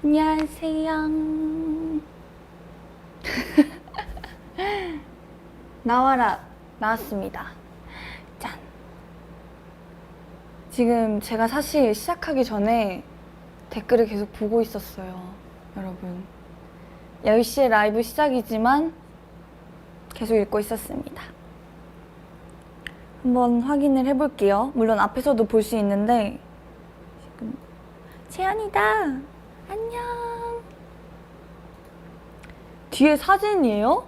안녕하세요. 나와라 나왔습니다. 짠. 지금 제가 사실 시작하기 전에 댓글을 계속 보고 있었어요. 여러분 10시에 라이브 시작이지만 계속 읽고 있었습니다. 한번 확인을 해볼게요. 물론 앞에서도 볼 수 있는데 지금 채연이다. 안녕. 뒤에 사진이에요?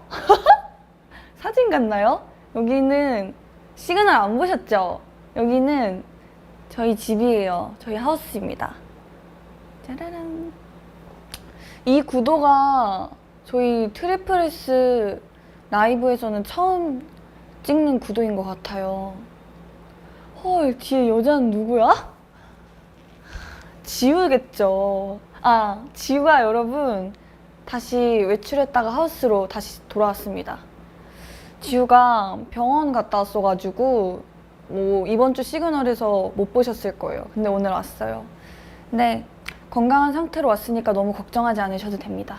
사진 같나요? 여기는 시그널 안 보셨죠? 여기는 저희 집이에요. 저희 하우스입니다. 짜라란. 이 구도가 저희 트리플 S 라이브에서는 처음 찍는 구도인 것 같아요. 헐, 뒤에 여자는 누구야? 지우겠죠. 아, 지우가 여러분 다시 외출했다가 하우스로 다시 돌아왔습니다. 지우가 병원 갔다 왔어가지고 뭐 이번 주 시그널에서 못 보셨을 거예요. 근데 오늘 왔어요. 근데 건강한 상태로 왔으니까 너무 걱정하지 않으셔도 됩니다.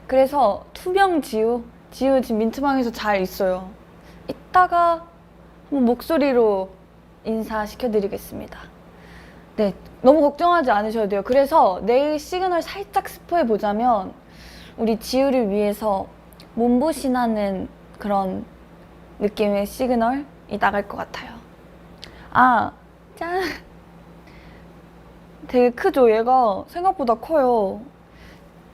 그래서 투명 지우 지금 민트방에서 잘 있어요. 이따가 한번 목소리로 인사시켜드리겠습니다. 네, 너무 걱정하지 않으셔도 돼요. 그래서 내일 시그널 살짝 스포해보자면 우리 지우를 위해서 몸보신하는 그런 느낌의 시그널이 나갈 것 같아요. 아, 짠! 되게 크죠? 얘가 생각보다 커요.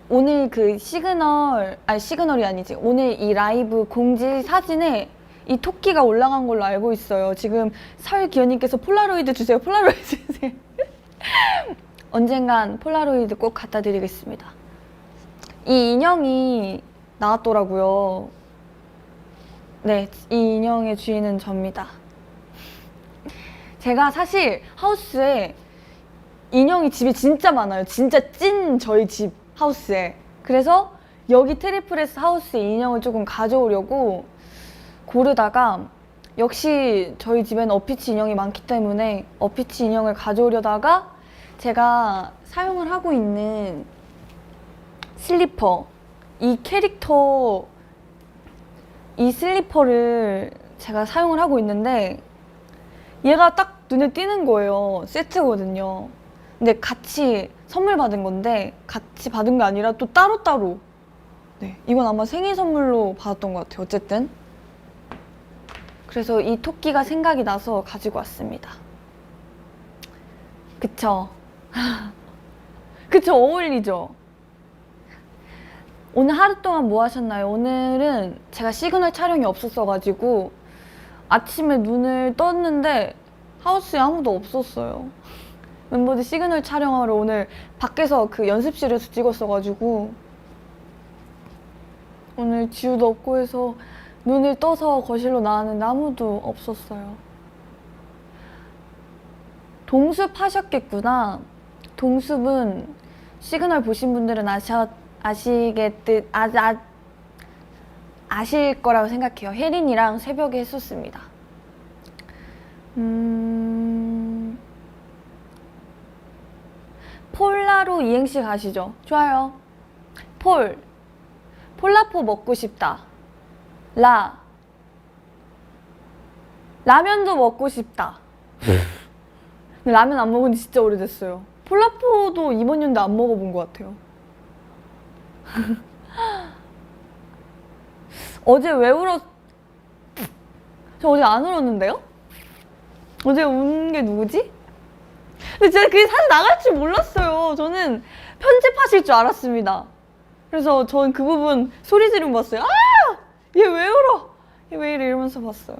오늘 그 시그널이 아니지. 오늘 이 라이브 공지 사진에 이 토끼가 올라간 걸로 알고 있어요. 지금 설기현님께서 폴라로이드 주세요. 폴라로이드 주세요. 언젠간 폴라로이드 꼭 갖다 드리겠습니다. 이 인형이 나왔더라고요. 네, 이 인형의 주인은 접니다. 제가 사실 하우스에 인형이 집에 진짜 많아요. 진짜 찐 저희 집 하우스에. 그래서 여기 트리플 S 하우스에 인형을 조금 가져오려고 고르다가 역시 저희 집에는 어피치 인형이 많기 때문에 어피치 인형을 가져오려다가 제가 사용을 하고 있는 슬리퍼, 이 캐릭터 이 슬리퍼를 제가 사용을 하고 있는데 얘가 딱 눈에 띄는 거예요. 세트거든요. 근데 같이 선물 받은 건데 같이 받은 게 아니라 또 따로따로. 네, 이건 아마 생일 선물로 받았던 것 같아요. 어쨌든 그래서 이 토끼가 생각이 나서 가지고 왔습니다. 그쵸? 그쵸? 어울리죠? 오늘 하루 동안 뭐 하셨나요? 오늘은 제가 시그널 촬영이 없었어가지고 아침에 눈을 떴는데 하우스에 아무도 없었어요. 멤버들 시그널 촬영하러 오늘 밖에서 그 연습실에서 찍었어가지고 오늘 지우도 없고 해서 눈을 떠서 거실로 나왔는데 아무도 없었어요. 동숲 하셨겠구나. 동숲은 시그널 보신 분들은 아실 거라고 생각해요. 혜린이랑 새벽에 했었습니다. 폴라로 이행시 가시죠. 좋아요. 폴라포 먹고 싶다. 라면도 먹고 싶다. 근데 라면 안 먹은 지 진짜 오래됐어요. 폴라포도 이번 연도 안 먹어본 것 같아요. 어제 왜 저 어제 안 울었는데요? 어제 운 게 누구지? 근데 제가 그게 사실 나갈 줄 몰랐어요. 저는 편집하실 줄 알았습니다. 그래서 전 그 부분 소리 지르고 봤어요. 아! 얘 왜 울어? 얘 왜 이래? 이러면서 봤어요.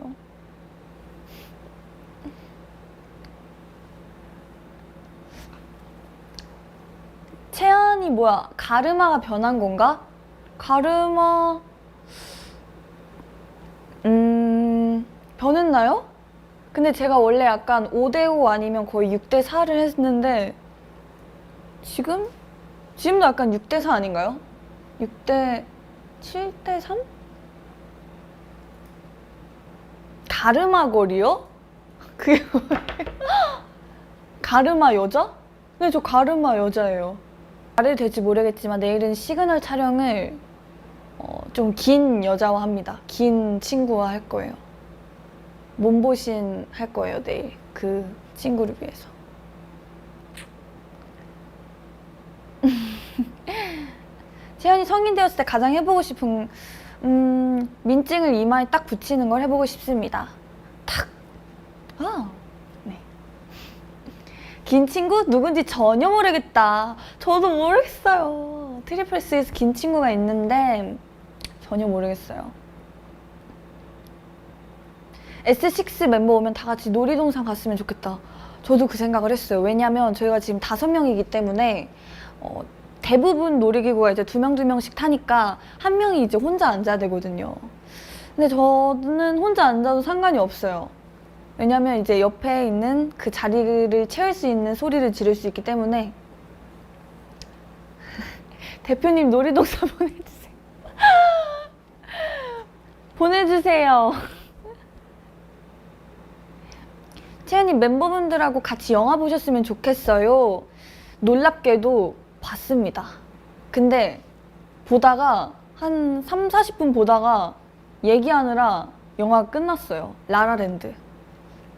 채연이 뭐야? 가르마가 변한 건가? 가르마... 변했나요? 근데 제가 원래 약간 5대5 아니면 거의 6대4를 했는데 지금도 약간 6대4 아닌가요? 7대3? 가르마 거리요? 그게 뭐예요? 가르마 여자? 네, 저 가르마 여자예요. 말을 될지 모르겠지만 내일은 시그널 촬영을 좀 긴 여자와 합니다. 긴 친구와 할 거예요. 몸보신 할 거예요, 내일. 그 친구를 위해서. 채연이 성인 되었을 때 가장 해보고 싶은 민증을 이마에 딱 붙이는 걸 해보고 싶습니다. 탁. 네. 긴 친구? 누군지 전혀 모르겠다. 저도 모르겠어요. 트리플스에서 긴 친구가 있는데 전혀 모르겠어요. S6 멤버 오면 다 같이 놀이동산 갔으면 좋겠다. 저도 그 생각을 했어요. 왜냐면 저희가 지금 5명이기 때문에 대부분 놀이기구가 이제 2명, 2명씩 타니까 한 명이 이제 혼자 앉아야 되거든요. 근데 저는 혼자 앉아도 상관이 없어요. 왜냐면 이제 옆에 있는 그 자리를 채울 수 있는 소리를 지를 수 있기 때문에. 대표님 놀이동산 보내주세요. 보내주세요. 채연님 멤버분들하고 같이 영화 보셨으면 좋겠어요. 놀랍게도 봤습니다. 근데 보다가 한 3, 40분 보다가 얘기하느라 영화가 끝났어요. 라라랜드.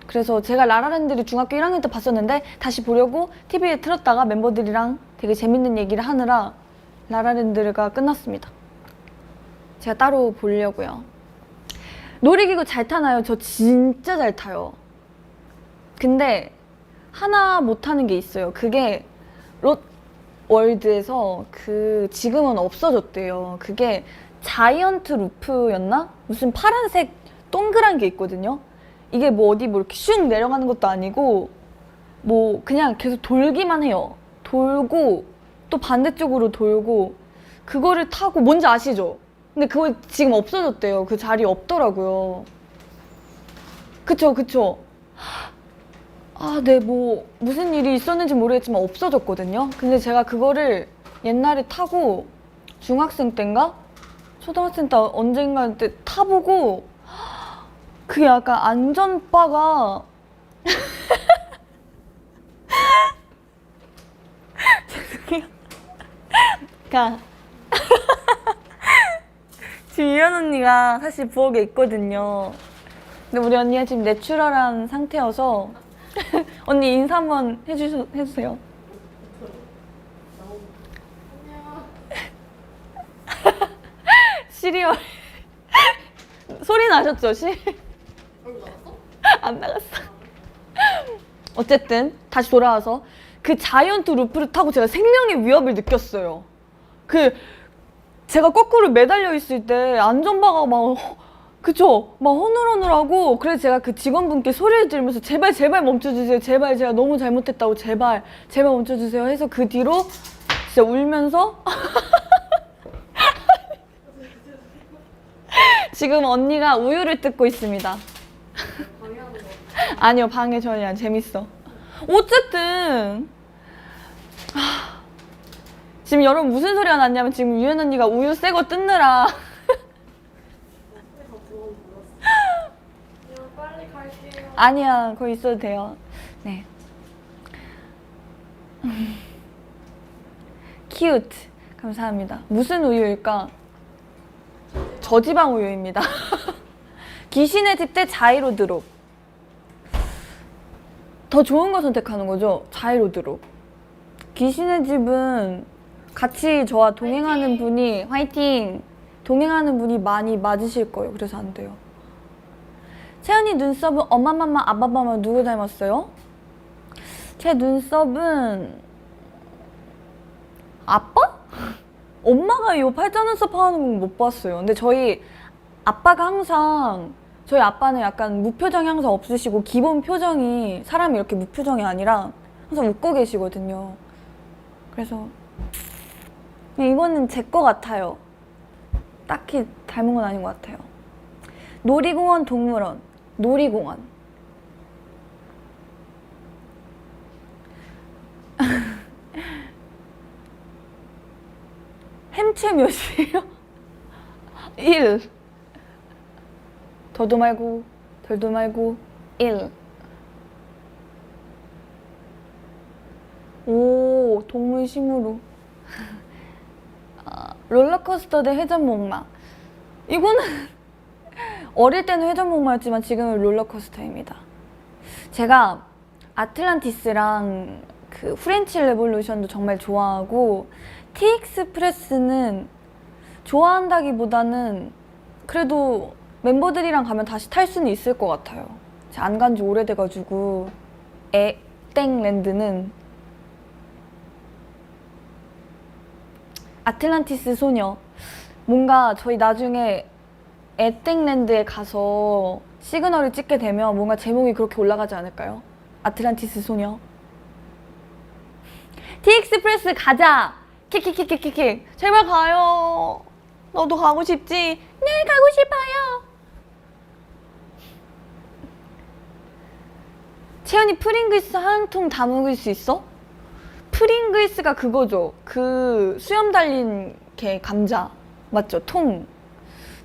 그래서 제가 라라랜드를 중학교 1학년 때 봤었는데 다시 보려고 TV에 틀었다가 멤버들이랑 되게 재밌는 얘기를 하느라 라라랜드가 끝났습니다. 제가 따로 보려고요. 놀이기구 잘 타나요? 저 진짜 잘 타요. 근데 하나 못 타는 게 있어요. 그게 롯월드에서 지금은 없어졌대요. 그게 자이언트 루프였나? 무슨 파란색 동그란 게 있거든요. 이게 뭐 어디 뭐 이렇게 슉 내려가는 것도 아니고 뭐 그냥 계속 돌기만 해요. 돌고 또 반대쪽으로 돌고 그거를 타고 뭔지 아시죠? 근데 그거 지금 없어졌대요. 그 자리 없더라고요. 그쵸, 그쵸. 네, 뭐 무슨 일이 있었는지 모르겠지만 없어졌거든요. 근데 제가 그거를 옛날에 타고 중학생 때인가? 초등학생 때 언젠가 때 타보고 그게 약간 안전바가 죄송해요. 그러니까 지금 이현 언니가 사실 부엌에 있거든요. 근데 우리 언니가 지금 내추럴한 상태여서 언니 인사 한번 해주세요. 시리얼 소리 나셨죠? 안 나갔어. 어쨌든 다시 돌아와서 그 자이언트 루프를 타고 제가 생명의 위협을 느꼈어요. 제가 거꾸로 매달려 있을 때 안전바가 막 그쵸? 막 허늘허늘하고 그래서 제가 그 직원분께 소리를 지르면서 제발 제발 멈춰주세요. 제발 제가 너무 잘못했다고 제발 제발 멈춰주세요 해서 그 뒤로 진짜 울면서 지금 언니가 우유를 뜯고 있습니다. 방해하는 거. 아니요, 방해 전혀 재밌어. 어쨌든 지금 여러분 무슨 소리가 났냐면 지금 유연 언니가 우유 새 거 뜯느라 빨리 갈게요. 아니야, 거기 있어도 돼요. 네. 키우트 감사합니다. 무슨 우유일까? 저지방 우유입니다. 귀신의 집 대 자이로 드롭. 더 좋은 거 선택하는 거죠? 자이로 드롭. 귀신의 집은 같이 저와 동행하는 분이 화이팅! 동행하는 분이 많이 맞으실 거예요. 그래서 안 돼요. 채연이 눈썹은 엄마마마 아빠마마 누구 닮았어요? 제 눈썹은 아빠? 엄마가 이 팔자 눈썹 하는 건 못 봤어요. 근데 저희 아빠가 항상 저희 아빠는 약간 무표정이 항상 없으시고 기본 표정이 사람이 이렇게 무표정이 아니라 항상 웃고 계시거든요. 그래서 그냥 이거는 제 거 같아요. 딱히 닮은 건 아닌 것 같아요. 놀이공원, 동물원. 놀이공원. 햄체 몇이에요? 1. 더도 말고 덜도 말고 1. 오, 동물 심으로. 롤러코스터 대 회전목마. 이거는 어릴 때는 회전목마였지만 지금은 롤러코스터입니다. 제가 아틀란티스랑 그 프렌치 레볼루션도 정말 좋아하고 티익스프레스는 좋아한다기보다는 그래도 멤버들이랑 가면 다시 탈 수는 있을 것 같아요. 제가 안 간 지 오래돼가지고 땡랜드는 아틀란티스 소녀. 뭔가 저희 나중에 에땡랜드에 가서 시그널을 찍게 되면 뭔가 제목이 그렇게 올라가지 않을까요? 아틀란티스 소녀. 티익스프레스 가자! 키키키키키키. 제발 가요. 너도 가고 싶지? 네, 가고 싶어요. 채연이 프링글스 한 통 다 먹을 수 있어? 프링글스가 그거죠. 그 수염 달린 게 감자. 맞죠? 통.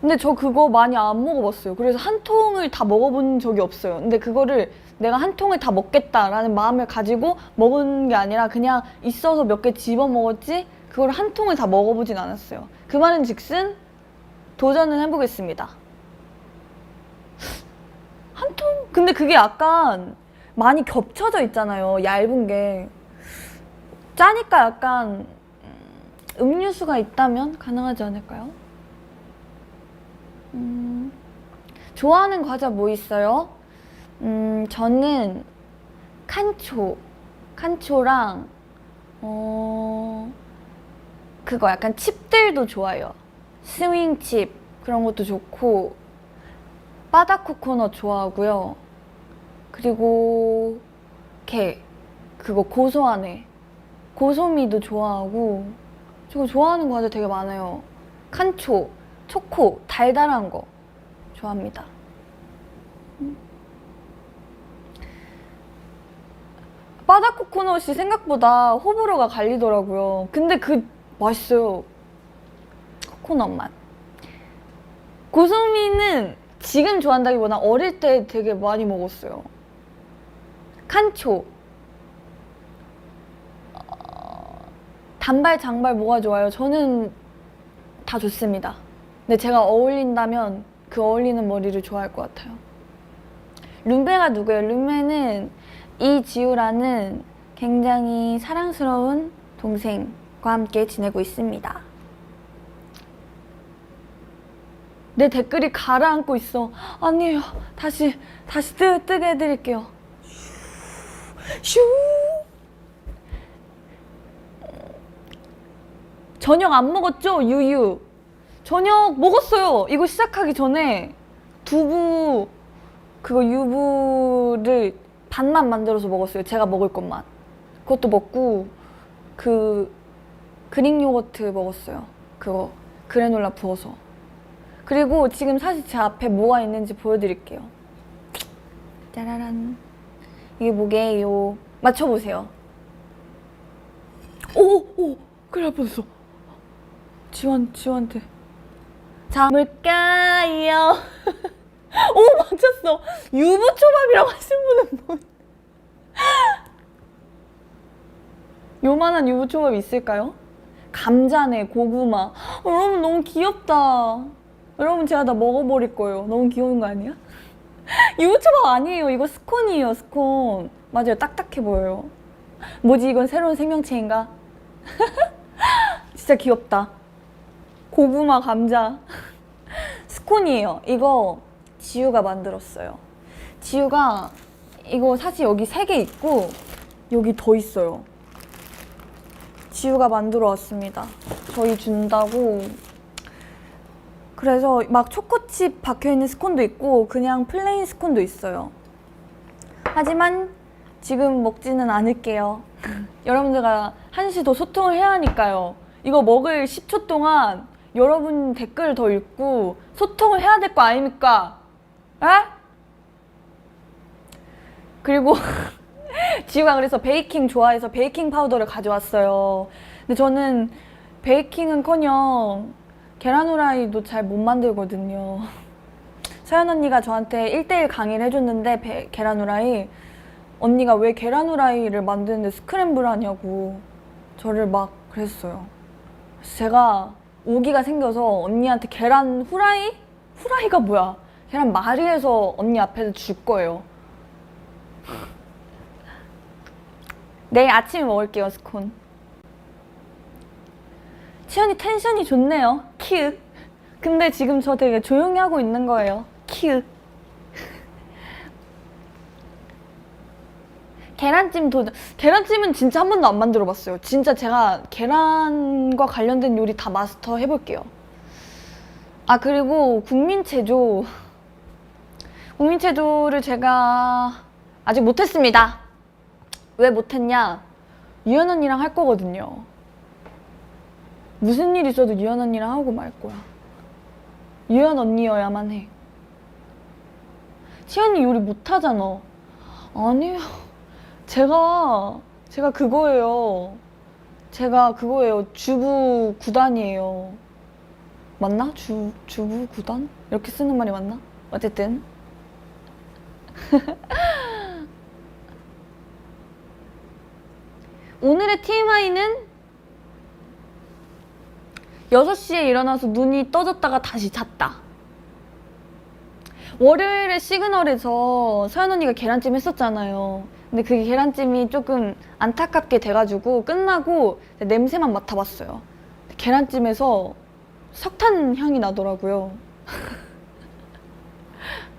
근데 저 그거 많이 안 먹어봤어요. 그래서 한 통을 다 먹어본 적이 없어요. 근데 그거를 내가 한 통을 다 먹겠다라는 마음을 가지고 먹은 게 아니라 그냥 있어서 몇 개 집어 먹었지 그걸 한 통을 다 먹어보진 않았어요. 그 말은 즉슨 도전은 해보겠습니다. 한 통? 근데 그게 약간 많이 겹쳐져 있잖아요. 얇은 게. 짜니까 약간 음료수가 있다면 가능하지 않을까요? 좋아하는 과자 뭐 있어요? 저는 칸초랑 그거 약간 칩들도 좋아요. 스윙칩 그런 것도 좋고 바다코코넛 좋아하고요. 그리고 그거 고소한 애 고소미도 좋아하고 저 좋아하는 과자 되게 많아요. 칸초, 초코, 달달한 거 좋아합니다. 바다코코넛이 생각보다 호불호가 갈리더라고요. 근데 맛있어요. 코코넛 맛. 고소미는 지금 좋아한다기보다 어릴 때 되게 많이 먹었어요. 칸초. 단발, 장발 뭐가 좋아요? 저는 다 좋습니다. 근데 제가 어울린다면 그 어울리는 머리를 좋아할 것 같아요. 룸메가 누구예요? 룸메는 이지우라는 굉장히 사랑스러운 동생과 함께 지내고 있습니다. 내 댓글이 가라앉고 있어. 아니에요. 다시 뜨게 해드릴게요. 슈. 저녁 안 먹었죠? 유유. 저녁 먹었어요. 이거 시작하기 전에 두부 그거 유부를 반만 만들어서 먹었어요. 제가 먹을 것만. 그것도 먹고 그 그릭 요거트 먹었어요. 그거 그래놀라 부어서. 그리고 지금 사실 제 앞에 뭐가 있는지 보여드릴게요. 짜라란. 이게 뭐게요? 맞춰보세요. 오! 큰일 날 뻔했어. 지원한테. 자, 뭘까요? 오, 맞췄어. 유부초밥이라고 하신 분은 뭐? 요만한 유부초밥이 있을까요? 감자네, 고구마. 여러분 너무 귀엽다. 여러분 제가 다 먹어버릴 거예요. 너무 귀여운 거 아니야? 유부초밥 아니에요. 이거 스콘이에요, 스콘. 맞아요, 딱딱해 보여요. 뭐지, 이건 새로운 생명체인가? 진짜 귀엽다. 고구마, 감자. 스콘이에요. 이거 지우가 만들었어요. 지우가 이거 사실 여기 3개 있고 여기 더 있어요. 지우가 만들어 왔습니다. 저희 준다고. 그래서 막 초코칩 박혀있는 스콘도 있고 그냥 플레인 스콘도 있어요. 하지만 지금 먹지는 않을게요. 여러분들과 한시 더 소통을 해야 하니까요. 이거 먹을 10초 동안 여러분 댓글 더 읽고 소통을 해야 될 거 아닙니까? 에? 그리고 지우가 그래서 베이킹 좋아해서 베이킹 파우더를 가져왔어요. 근데 저는 베이킹은커녕 계란 후라이도 잘 못 만들거든요. 서연 언니가 저한테 1:1 강의를 해줬는데 계란 후라이 언니가 왜 계란 후라이를 만드는데 스크램블 하냐고 저를 막 그랬어요. 제가 오기가 생겨서 언니한테 계란 후라이? 후라이가 뭐야? 계란 말이해서 언니 앞에서 줄 거예요. 내일 아침에 먹을게요, 스콘. 치연이 텐션이 좋네요. 키읔. 근데 지금 저 되게 조용히 하고 있는 거예요. 키읔. 계란찜 도전. 계란찜은 진짜 한 번도 안 만들어 봤어요. 진짜 제가 계란과 관련된 요리 다 마스터 해볼게요. 아, 그리고 국민체조. 국민체조를 제가 아직 못했습니다. 왜 못했냐? 유연 언니랑 할 거거든요. 무슨 일 있어도 유연 언니랑 하고 말 거야. 유연 언니여야만 해. 치연이 요리 못하잖아. 아니요. 제가 그거예요. 제가 그거예요. 주부 구단이에요. 맞나? 주부 구단? 이렇게 쓰는 말이 맞나? 어쨌든. 오늘의 TMI는 6시에 일어나서 눈이 떠졌다가 다시 잤다. 월요일에 시그널에서 서연 언니가 계란찜 했었잖아요. 근데 그 계란찜이 조금 안타깝게 돼가지고 끝나고 냄새만 맡아봤어요. 계란찜에서 석탄 향이 나더라고요.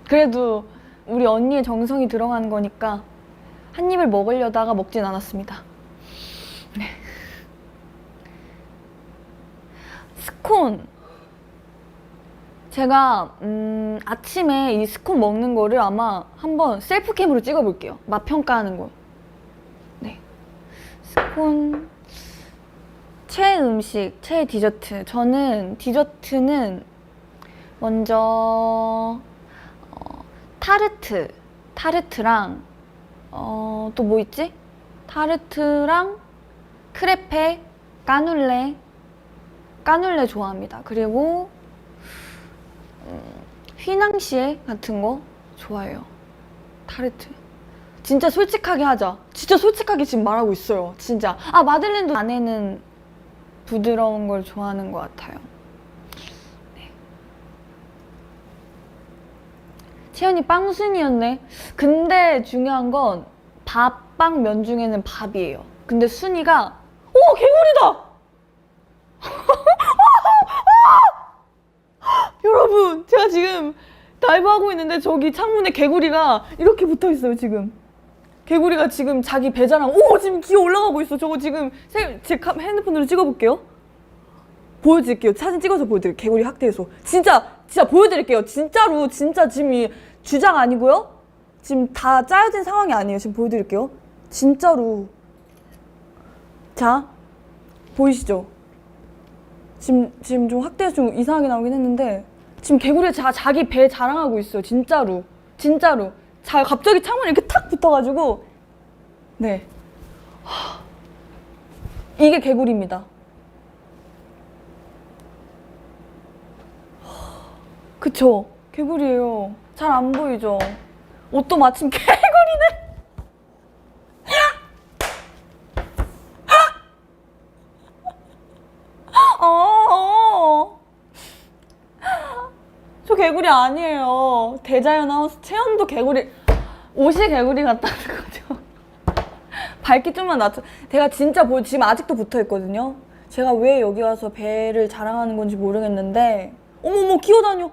그래도 우리 언니의 정성이 들어간 거니까 한 입을 먹으려다가 먹진 않았습니다. 네. 스콘. 제가 아침에 이 스콘 먹는 거를 아마 한번 셀프캠으로 찍어볼게요. 맛 평가하는 거. 네. 스콘. 최애 음식, 최애 디저트. 저는 디저트는 먼저 타르트랑 또 뭐 있지? 타르트랑 크레페, 까눌레 좋아합니다. 그리고 휘낭시에 같은 거 좋아해요. 타르트. 진짜 솔직하게 하자. 진짜 솔직하게 지금 말하고 있어요. 진짜. 아, 마들렌도 안에는 부드러운 걸 좋아하는 것 같아요. 네. 채연이 빵순이였네. 근데 중요한 건 밥빵 면 중에는 밥이에요. 근데 순이가 오! 개구리다! 여러분, 제가 지금 다이브하고 있는데 저기 창문에 개구리가 이렇게 붙어있어요, 지금. 개구리가 지금 자기 배자랑 지금 기어 올라가고 있어. 저거 지금 제 핸드폰으로 찍어볼게요. 보여드릴게요. 사진 찍어서 보여드릴게요. 개구리 학대해서. 진짜 보여드릴게요. 진짜로. 진짜 지금 이 주장 아니고요. 지금 다 짜여진 상황이 아니에요. 지금 보여드릴게요. 진짜로. 자, 보이시죠? 지금 좀 학대해서 좀 이상하게 나오긴 했는데 지금 개구리가 자기 배 자랑하고 있어요. 진짜로. 갑자기 창문에 이렇게 탁 붙어가지고 네. 이게 개구리입니다. 그쵸? 개구리예요. 잘 안 보이죠? 옷도 마침 개구리네. 저 개구리 아니에요. 대자연 하우스 채연도 개구리. 옷이 개구리 같다는 거죠. 밝기 좀만 낮춰. 제가 진짜 지금 아직도 붙어있거든요. 제가 왜 여기 와서 배를 자랑하는 건지 모르겠는데 어머머 기어다녀.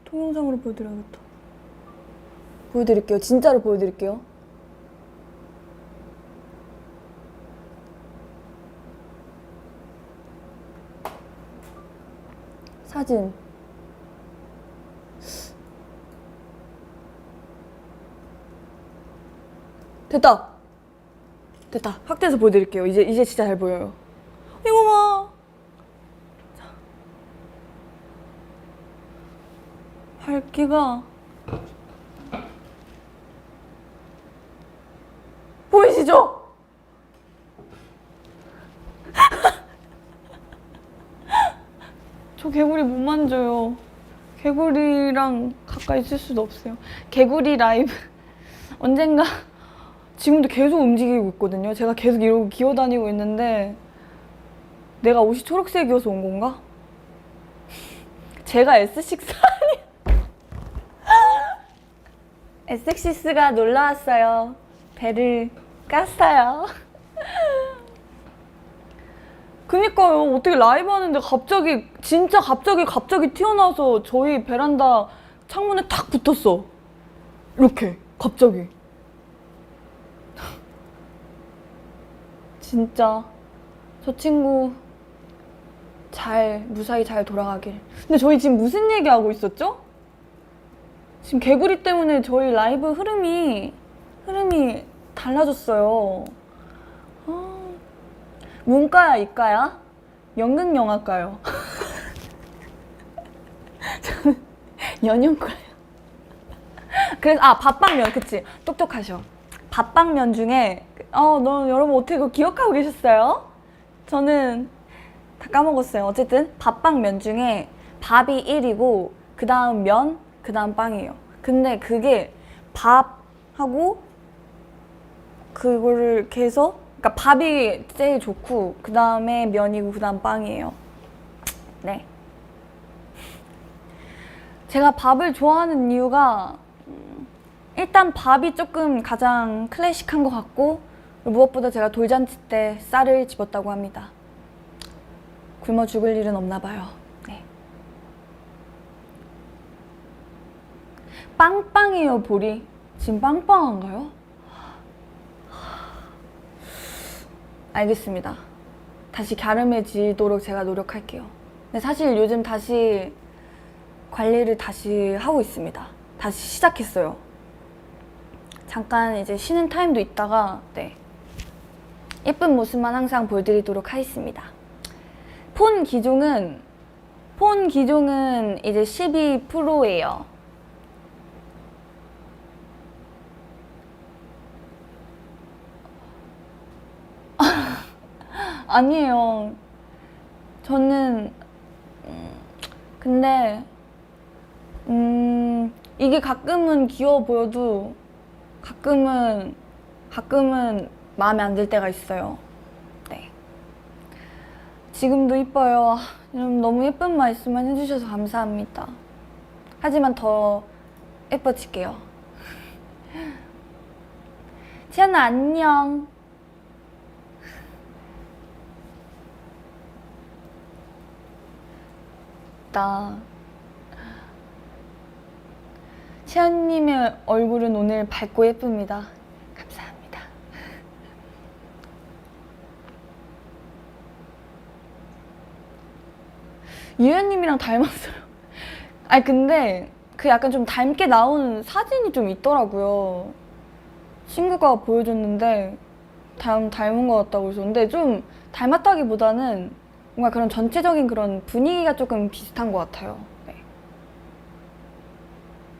동영상으로 보여드려야겠다. 보여드릴게요. 진짜로 보여드릴게요. 사진. 됐다. 확대해서 보여드릴게요. 이제 진짜 잘 보여요. 이거 봐. 자. 밝기가 보이시죠? 저 개구리 못 만져요. 개구리랑 가까이 있을 수도 없어요. 개구리 라이브 언젠가. 지금도 계속 움직이고 있거든요. 제가 계속 이러고 기어다니고 있는데 내가 옷이 초록색이어서 온 건가? 제가 S6 에섹시스가 놀러 왔어요. 배를 깠어요. 그니까요. 어떻게 라이브 하는데 갑자기 진짜 갑자기 튀어나와서 저희 베란다 창문에 탁 붙었어. 이렇게 갑자기. 진짜 저 친구 무사히 잘 돌아가길. 근데 저희 지금 무슨 얘기하고 있었죠? 지금 개구리 때문에 저희 라이브 흐름이 달라졌어요. 문과야, 이과야? 연극영화과요. 저는 연영과요. 그래서 밥방면, 그치? 똑똑하셔. 밥방면 중에 여러분 어떻게 그거 기억하고 계셨어요? 저는 다 까먹었어요. 어쨌든 밥방면 중에 밥이 1이고 그 다음 면, 그 다음 빵이에요. 근데 그게 밥하고 그거를 이렇게 해서, 그러니까 밥이 제일 좋고 그 다음에 면이고 그 다음 빵이에요. 네. 제가 밥을 좋아하는 이유가 일단 밥이 조금 가장 클래식한 것 같고, 무엇보다 제가 돌잔치 때 쌀을 집었다고 합니다. 굶어 죽을 일은 없나 봐요. 네. 빵빵해요, 볼이. 지금 빵빵한가요? 알겠습니다. 다시 갸름해지도록 제가 노력할게요. 근데 사실 요즘 다시 관리를 다시 하고 있습니다. 다시 시작했어요. 잠깐 이제 쉬는 타임도 있다가 예쁜 모습만 항상 보여드리도록 하겠습니다. 폰 기종은 이제 12%예요. 아니에요. 저는 근데 이게 가끔은 귀여워 보여도 가끔은 마음에 안 들 때가 있어요. 네. 지금도 이뻐요. 여러분 너무 예쁜 말씀만 해주셔서 감사합니다. 하지만 더 예뻐질게요. 치안아 안녕. 치안님의 얼굴은 오늘 밝고 예쁩니다. 감사합니다. 유연님이랑 닮았어요. 아니 근데 그 약간 좀 닮게 나오는 사진이 좀 있더라고요. 친구가 보여줬는데 닮은 것 같다고 그래서. 근데 좀 닮았다기보다는 뭔가 그런 전체적인 그런 분위기가 조금 비슷한 것 같아요. 네.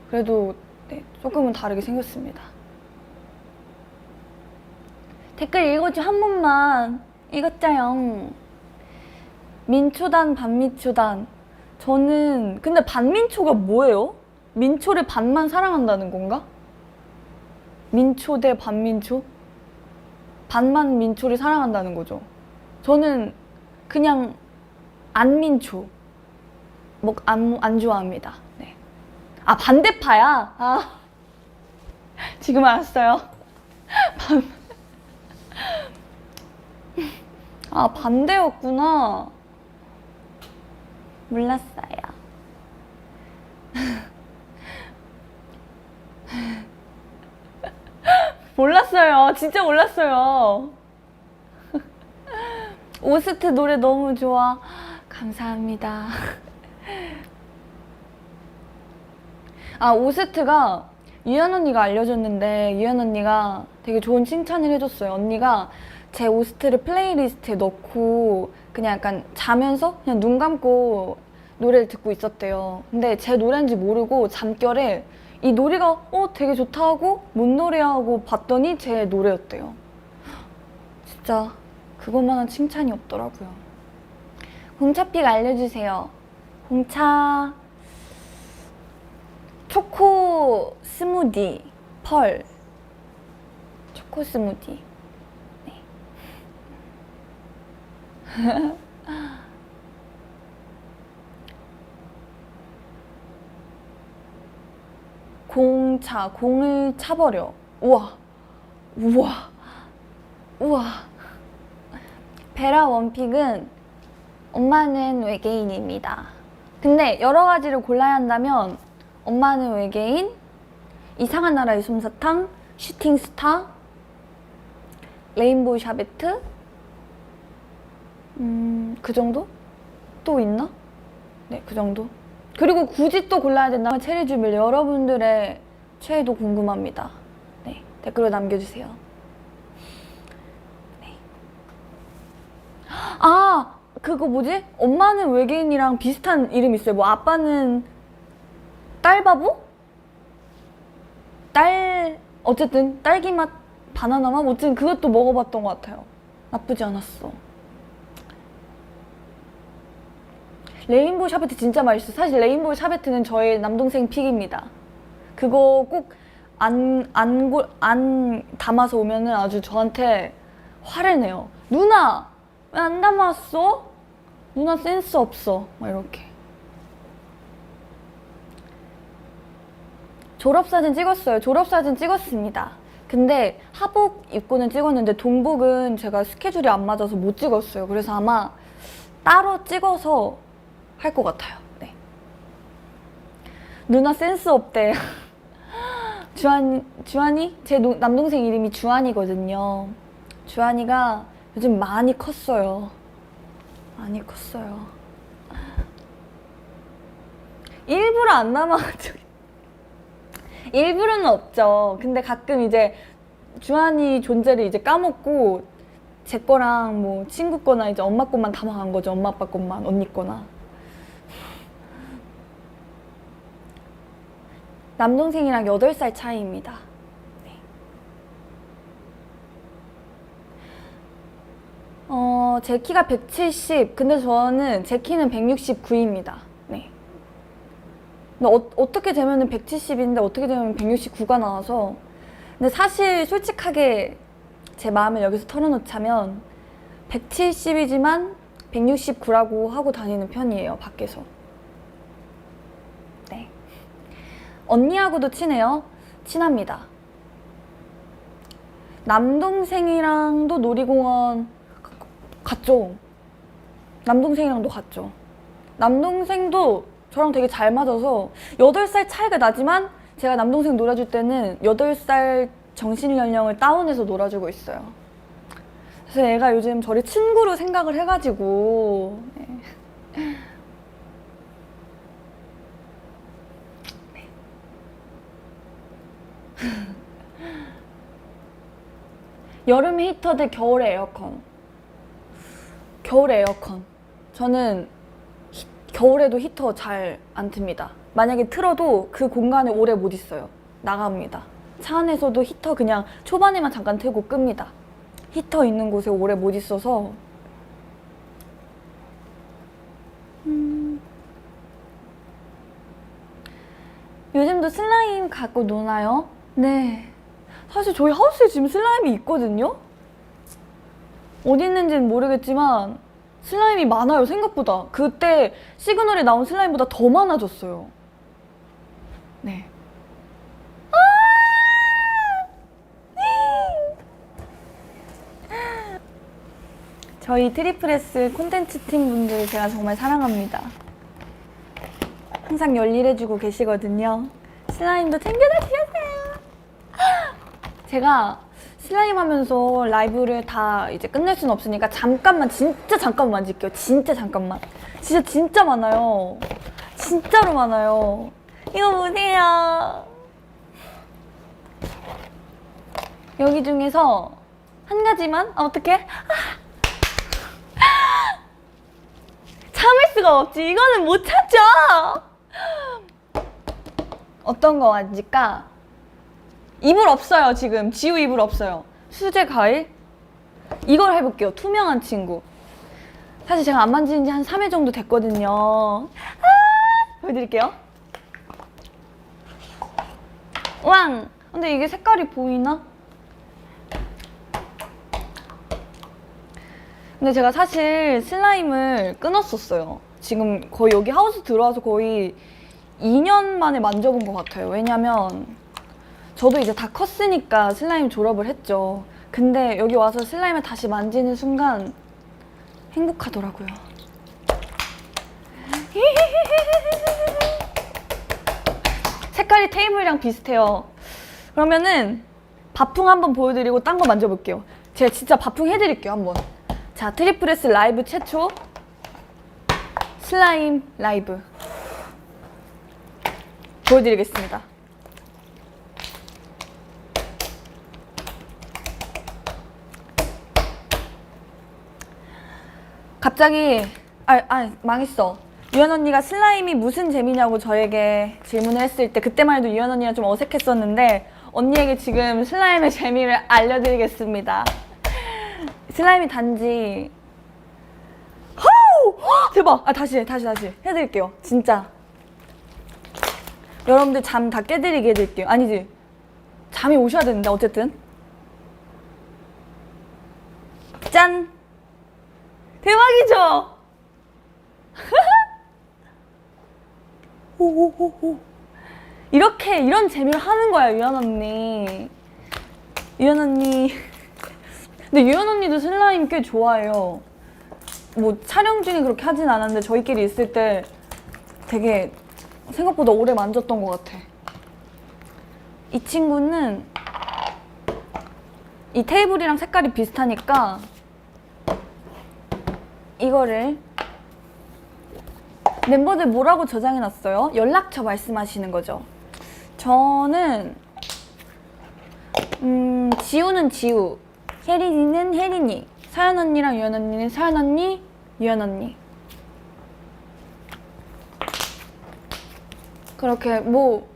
그래도 조금은 다르게 생겼습니다. 댓글 읽어줘 한 번만. 읽었자요. 민초단 반민초단. 저는 근데 반민초가 뭐예요? 민초를 반만 사랑한다는 건가? 민초 대 반민초? 반만 민초를 사랑한다는 거죠. 저는 그냥 안민초 안 좋아합니다. 네. 반대파야? 지금 알았어요. 반대였구나. 몰랐어요. 몰랐어요. 진짜 몰랐어요. 오스트 노래 너무 좋아. 감사합니다. 오스트가 유연 언니가 알려줬는데 유연 언니가 되게 좋은 칭찬을 해줬어요. 언니가 제 오스트를 플레이리스트에 넣고 그냥 약간 자면서 그냥 눈 감고 노래를 듣고 있었대요. 근데 제 노래인지 모르고 잠결에 이 노래가 되게 좋다 하고 뭔 노래야 하고 봤더니 제 노래였대요. 진짜 그것만한 칭찬이 없더라고요. 공차픽 알려주세요. 공차 초코 스무디 펄 초코 스무디. 네. 공을 차버려. 우와. 우와. 우와. 베라 원픽은 엄마는 외계인입니다. 근데 여러 가지를 골라야 한다면 엄마는 외계인, 이상한 나라의 솜사탕, 슈팅스타, 레인보우 샤베트, 그 정도? 또 있나? 네, 그 정도. 그리고 굳이 또 골라야 된다면 체리 주빌. 여러분들의 최애도 궁금합니다. 네, 댓글로 남겨주세요. 네. 아, 그거 뭐지? 엄마는 외계인이랑 비슷한 이름 있어요. 뭐 아빠는 딸바보? 어쨌든 딸기 맛 바나나 맛? 어쨌든 그것도 먹어봤던 것 같아요. 나쁘지 않았어. 레인보우 샤베트 진짜 맛있어. 사실 레인보우 샤베트는 저의 남동생 픽입니다. 그거 꼭 안 담아서 오면은 아주 저한테 화를 내요. 누나! 왜 안 담았어? 누나 센스 없어. 막 이렇게. 졸업사진 찍었어요. 졸업사진 찍었습니다. 근데 하복 입고는 찍었는데 동복은 제가 스케줄이 안 맞아서 못 찍었어요. 그래서 아마 따로 찍어서 할 것 같아요. 네. 누나 센스 없대. 주한이? 제 남동생 이름이 주한이거든요. 주한이가 요즘 많이 컸어요. 많이 컸어요. 일부러 안 남아가지고. 일부러는 없죠. 근데 가끔 이제 주한이 존재를 이제 까먹고 제 거랑 뭐 친구 거나 이제 엄마 것만 담아간 거죠. 엄마 아빠 것만, 언니 거나. 남동생이랑 8살 차이입니다. 네. 제 키가 170, 근데 저는 제 키는 169입니다. 네. 근데 어떻게 되면은 170인데 어떻게 되면 169가 나와서. 근데 사실 솔직하게 제 마음을 여기서 털어놓자면 170이지만 169라고 하고 다니는 편이에요, 밖에서. 네. 언니하고도 친해요. 친합니다. 남동생이랑도 놀이공원 갔죠. 남동생이랑도 갔죠. 남동생도 저랑 되게 잘 맞아서 8살 차이가 나지만 제가 남동생 놀아줄 때는 8살 정신연령을 다운해서 놀아주고 있어요. 그래서 얘가 요즘 저를 친구로 생각을 해가지고. 네. 여름에 히터 대 겨울에 에어컨. 겨울에 에어컨. 저는 겨울에도 히터 잘 안 틉니다. 만약에 틀어도 그 공간에 오래 못 있어요. 나갑니다. 차 안에서도 히터 그냥 초반에만 잠깐 틀고 끕니다. 히터 있는 곳에 오래 못 있어서. 요즘도 슬라임 갖고 노나요? 네. 사실 저희 하우스에 지금 슬라임이 있거든요? 어디 있는지는 모르겠지만 슬라임이 많아요, 생각보다. 그때 시그널에 나온 슬라임보다 더 많아졌어요. 네. 저희 트리플S 콘텐츠 팀 분들 제가 정말 사랑합니다. 항상 열일해주고 계시거든요. 슬라임도 챙겨다 주셨어요. 제가 슬라임 하면서 라이브를 다 이제 끝낼 순 없으니까 잠깐만, 진짜 잠깐만 만질게요. 진짜 잠깐만. 진짜 많아요. 진짜로 많아요. 이거 보세요. 여기 중에서 한 가지만, 어떡해? 참을 수가 없지. 이거는 못 참죠. 어떤 거 만질까? 이불 없어요, 지금. 지우 이불 없어요. 수제 과일? 이걸 해볼게요. 투명한 친구. 사실 제가 안 만진 지 한 3회 정도 됐거든요. 보여드릴게요. 왕! 근데 이게 색깔이 보이나? 근데 제가 사실 슬라임을 끊었었어요. 지금 거의 여기 하우스 들어와서 거의 2년 만에 만져본 것 같아요. 왜냐면 저도 이제 다 컸으니까 슬라임 졸업을 했죠. 근데 여기 와서 슬라임을 다시 만지는 순간 행복하더라고요. 색깔이 테이블이랑 비슷해요. 그러면은 바풍 한번 보여드리고 딴 거 만져볼게요. 제가 진짜 바풍 해드릴게요, 한번. 자, 트리플S 라이브 최초 슬라임 라이브 보여드리겠습니다. 갑자기 망했어. 유연 언니가 슬라임이 무슨 재미냐고 저에게 질문을 했을 때 그때만 해도 유연 언니가 좀 어색했었는데 언니에게 지금 슬라임의 재미를 알려드리겠습니다. 슬라임이 단지 대박! 다시 해드릴게요. 진짜 여러분들 잠 다 깨드리게 해드릴게요. 아니지, 잠이 오셔야 되는데. 어쨌든 짠! 대박이죠? 호호호호. 이런 재미를 하는 거야, 유연 언니. 유연 언니. 근데 유연 언니도 슬라임 꽤 좋아해요. 뭐 촬영 중에 그렇게 하진 않았는데 저희끼리 있을 때 되게 생각보다 오래 만졌던 것 같아. 이 친구는 이 테이블이랑 색깔이 비슷하니까 이거를 멤버들 뭐라고 저장해놨어요? 연락처 말씀하시는 거죠? 저는 지우는 지우, 혜린이는 혜린이, 서연 언니랑 유연 언니는 서연 언니, 유연 언니. 그렇게 뭐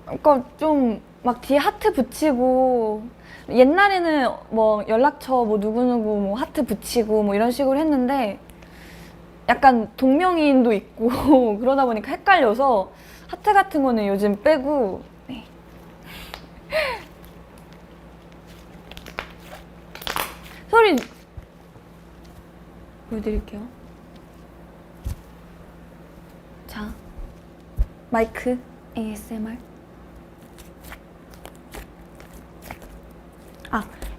그러니까 좀 막 뒤에 하트 붙이고, 옛날에는 뭐 연락처 뭐 누구누구 뭐 하트 붙이고 뭐 이런 식으로 했는데 약간 동명이인도 있고 그러다 보니까 헷갈려서 하트 같은 거는 요즘 빼고. 네. 소리 보여드릴게요. 자, 마이크 ASMR.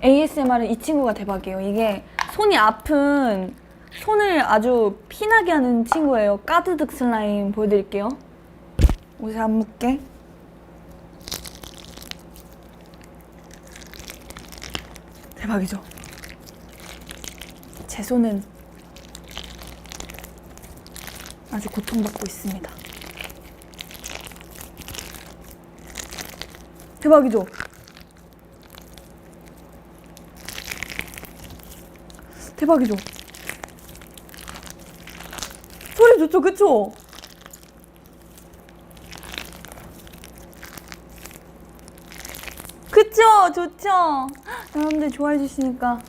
ASMR은 이 친구가 대박이에요. 이게 손이 아픈 손을 아주 피나게 하는 친구예요. 까드득 슬라임 보여드릴게요. 옷에 안 묻게. 대박이죠? 제 손은 아주 고통받고 있습니다. 대박이죠? 대박이죠? 소리 좋죠? 그쵸? 그쵸? 좋죠? 여러분들 좋아해 주시니까.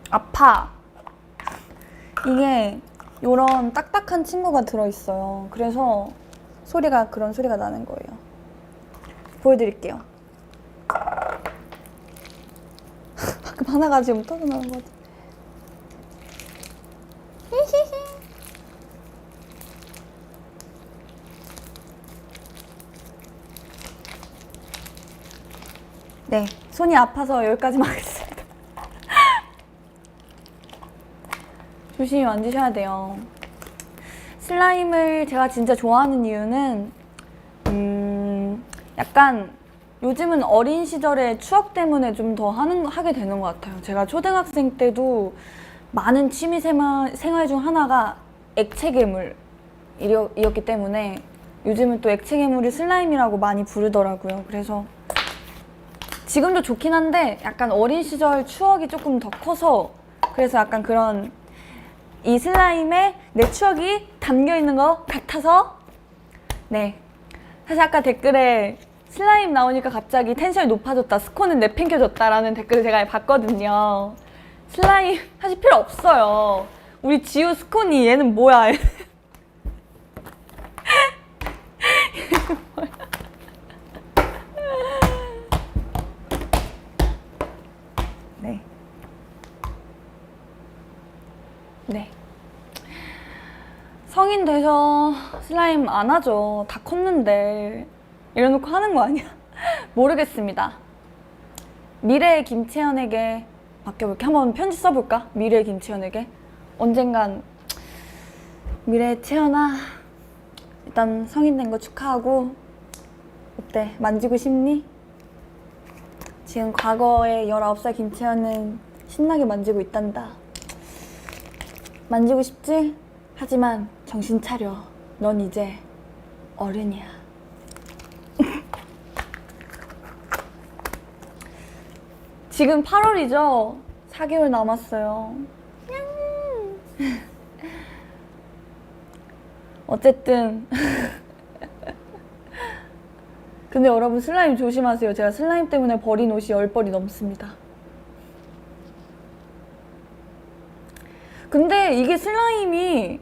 아파. 이게 요런 딱딱한 친구가 들어있어요. 그래서 그런 소리가 나는 거예요. 보여드릴게요. 가끔 하나가 지금 터져나온 거 같아. 네, 손이 아파서 여기까지만 하겠습니다. 조심히 만지셔야 돼요. 슬라임을 제가 진짜 좋아하는 이유는 약간 요즘은 어린 시절의 추억 때문에 좀 더 하게 되는 것 같아요. 제가 초등학생 때도 많은 취미 생활 중 하나가 액체 괴물이었기 때문에 요즘은 또 액체 괴물을 슬라임이라고 많이 부르더라고요. 그래서 지금도 좋긴 한데 약간 어린 시절 추억이 조금 더 커서, 그래서 약간 그런 이 슬라임에 내 추억이 담겨 있는 것 같아서. 네, 사실 아까 댓글에 슬라임 나오니까 갑자기 텐션이 높아졌다, 스콘은 내팽겨졌다 라는 댓글을 제가 봤거든요. 슬라임 사실 필요 없어요. 우리 지우 스콘이 얘는 뭐야. 성인 돼서 슬라임 안 하죠. 다 컸는데. 이래놓고 하는 거 아니야? 모르겠습니다. 미래의 김채연에게 맡겨볼게. 한번 편지 써볼까? 미래의 김채연에게. 언젠간 미래의 채연아, 일단 성인 된 거 축하하고, 어때? 만지고 싶니? 지금 과거의 19살 김채연은 신나게 만지고 있단다. 만지고 싶지? 하지만 정신 차려. 넌 이제 어른이야. 지금 8월이죠? 4개월 남았어요. 어쨌든 근데 여러분 슬라임 조심하세요. 제가 슬라임 때문에 버린 옷이 10벌이 넘습니다. 근데 이게 슬라임이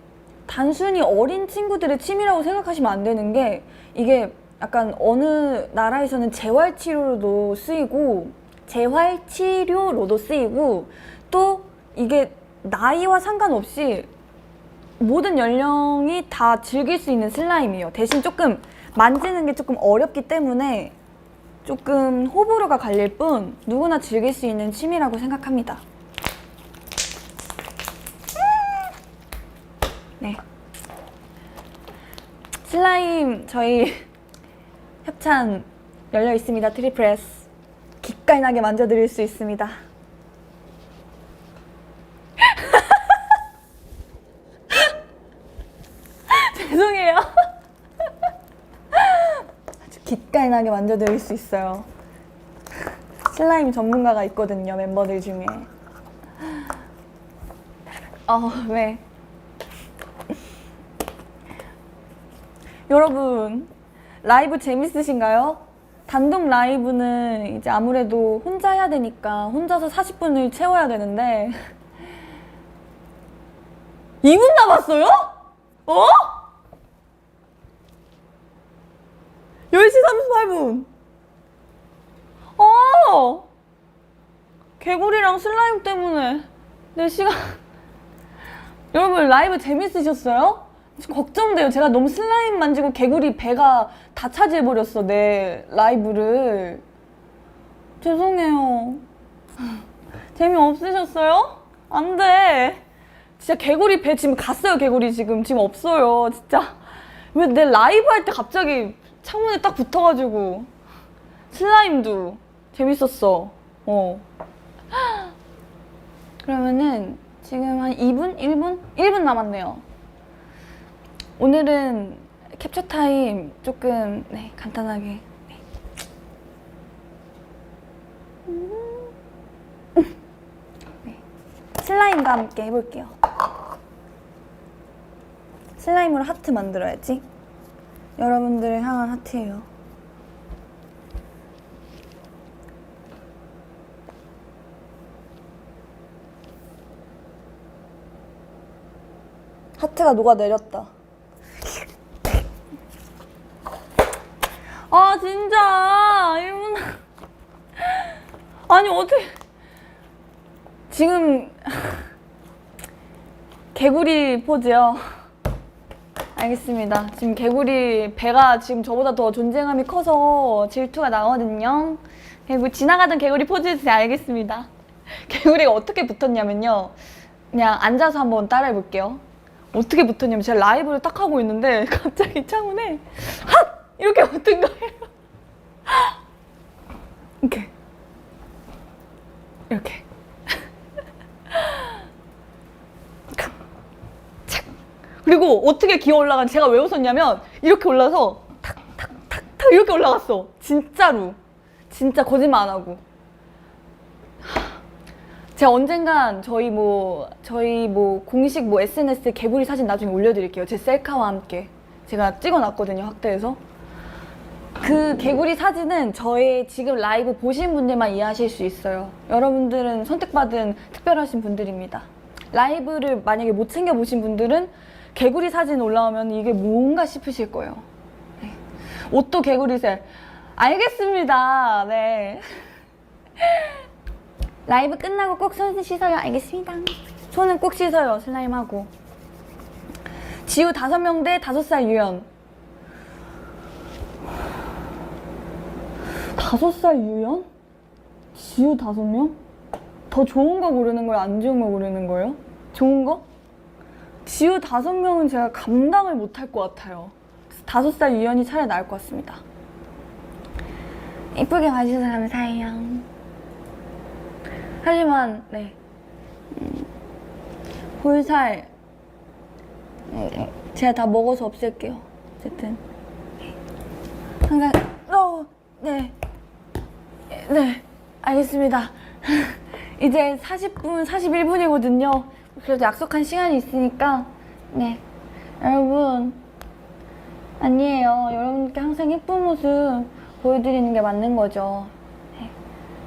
단순히 어린 친구들의 취미라고 생각하시면 안 되는 게, 이게 약간 어느 나라에서는 재활치료로도 쓰이고 또 이게 나이와 상관없이 모든 연령이 다 즐길 수 있는 슬라임이에요. 대신 조금 만지는 게 조금 어렵기 때문에 조금 호불호가 갈릴 뿐 누구나 즐길 수 있는 취미라고 생각합니다. 네. 슬라임 저희 협찬 열려 있습니다. 트리플 S. 기깔 나게 만져드릴 수 있습니다. 죄송해요. 아주 기깔 나게 만져드릴 수 있어요. 슬라임 전문가가 있거든요, 멤버들 중에. 왜? 여러분, 라이브 재밌으신가요? 단독 라이브는 이제 아무래도 혼자 해야 되니까 혼자서 40분을 채워야 되는데 2분 남았어요? 10시 38분. 개구리랑 슬라임 때문에 4시간. 여러분, 라이브 재밌으셨어요? 걱정돼요. 제가 너무 슬라임 만지고 개구리 배가 다 차지해버렸어, 내 라이브를. 죄송해요. 재미없으셨어요? 안 돼. 진짜 개구리 배 지금 갔어요, 개구리 지금 없어요. 진짜. 왜 내 라이브 할 때 갑자기 창문에 딱 붙어가지고. 슬라임도 재밌었어. 그러면은 지금 한 2분? 1분? 1분 남았네요. 오늘은 캡처 타임 조금 간단하게. 슬라임과 함께 해볼게요. 슬라임으로 하트 만들어야지. 여러분들을 향한 하트예요. 하트가 녹아내렸다. 진짜 1분. 아니 어떻게 지금 개구리 포즈요. 알겠습니다. 지금 개구리 배가 지금 저보다 더 존재감이 커서 질투가 나거든요. 지나가던 개구리 포즈 해주세요. 알겠습니다. 개구리가 어떻게 붙었냐면요, 그냥 앉아서 한번 따라해 볼게요. 어떻게 붙었냐면, 제가 라이브를 딱 하고 있는데 갑자기 창문에 핫! 이렇게 붙은 거예요. 이렇게 그리고 어떻게 기어 올라간, 제가 왜 웃었냐면 이렇게 올라서 탁탁탁탁 이렇게 올라갔어. 진짜로. 진짜 거짓말 안 하고. 제가 언젠간 저희 공식 SNS에 개구리 사진 나중에 올려드릴게요. 제 셀카와 함께. 제가 찍어놨거든요, 확대해서. 그 개구리 사진은 저의 지금 라이브 보신 분들만 이해하실 수 있어요. 여러분들은 선택받은 특별하신 분들입니다. 라이브를 만약에 못 챙겨보신 분들은 개구리 사진 올라오면 이게 뭔가 싶으실 거예요. 네. 옷도 개구리색. 알겠습니다. 네. 라이브 끝나고 꼭 손 씻어요. 알겠습니다. 손은 꼭 씻어요, 슬라임하고. 지우 5명 대 5살 유연. 5살 유연? 지우 5명? 더 좋은 거 고르는 거예요? 안 좋은 거 고르는 거예요? 좋은 거? 지우 5명은 제가 감당을 못할 것 같아요. 5살 유연이 차라리 나을 것 같습니다. 이쁘게 봐주셔서 감사해요. 하지만 네 볼살 제가 다 먹어서 없앨게요. 어쨌든 항상 네 알겠습니다. 이제 40분 41분이거든요. 그래도 약속한 시간이 있으니까 네 여러분 아니에요. 여러분께 항상 예쁜 모습 보여드리는 게 맞는 거죠. 네.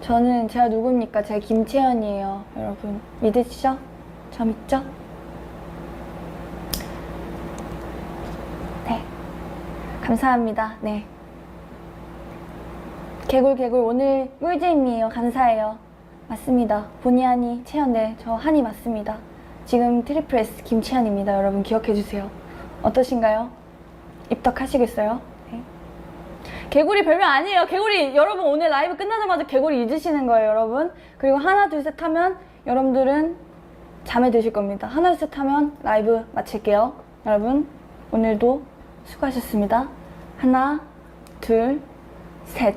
저는 제가 누굽니까? 제가 김채연이에요. 여러분 믿으시죠? 저 믿죠? 네 감사합니다. 네 개굴 오늘 꿀잼이에요. 감사해요. 맞습니다. 본의 아니 채연 저 한이 맞습니다. 지금 트리플 S 김채연입니다. 여러분 기억해주세요. 어떠신가요? 입덕하시겠어요? 네. 개구리 별명 아니에요. 개구리 여러분 오늘 라이브 끝나자마자 개구리 잊으시는 거예요. 여러분 그리고 하나 둘 셋 하면 여러분들은 잠에 드실 겁니다. 하나 둘 셋 하면 라이브 마칠게요. 여러분 오늘도 수고하셨습니다. 하나 둘 셋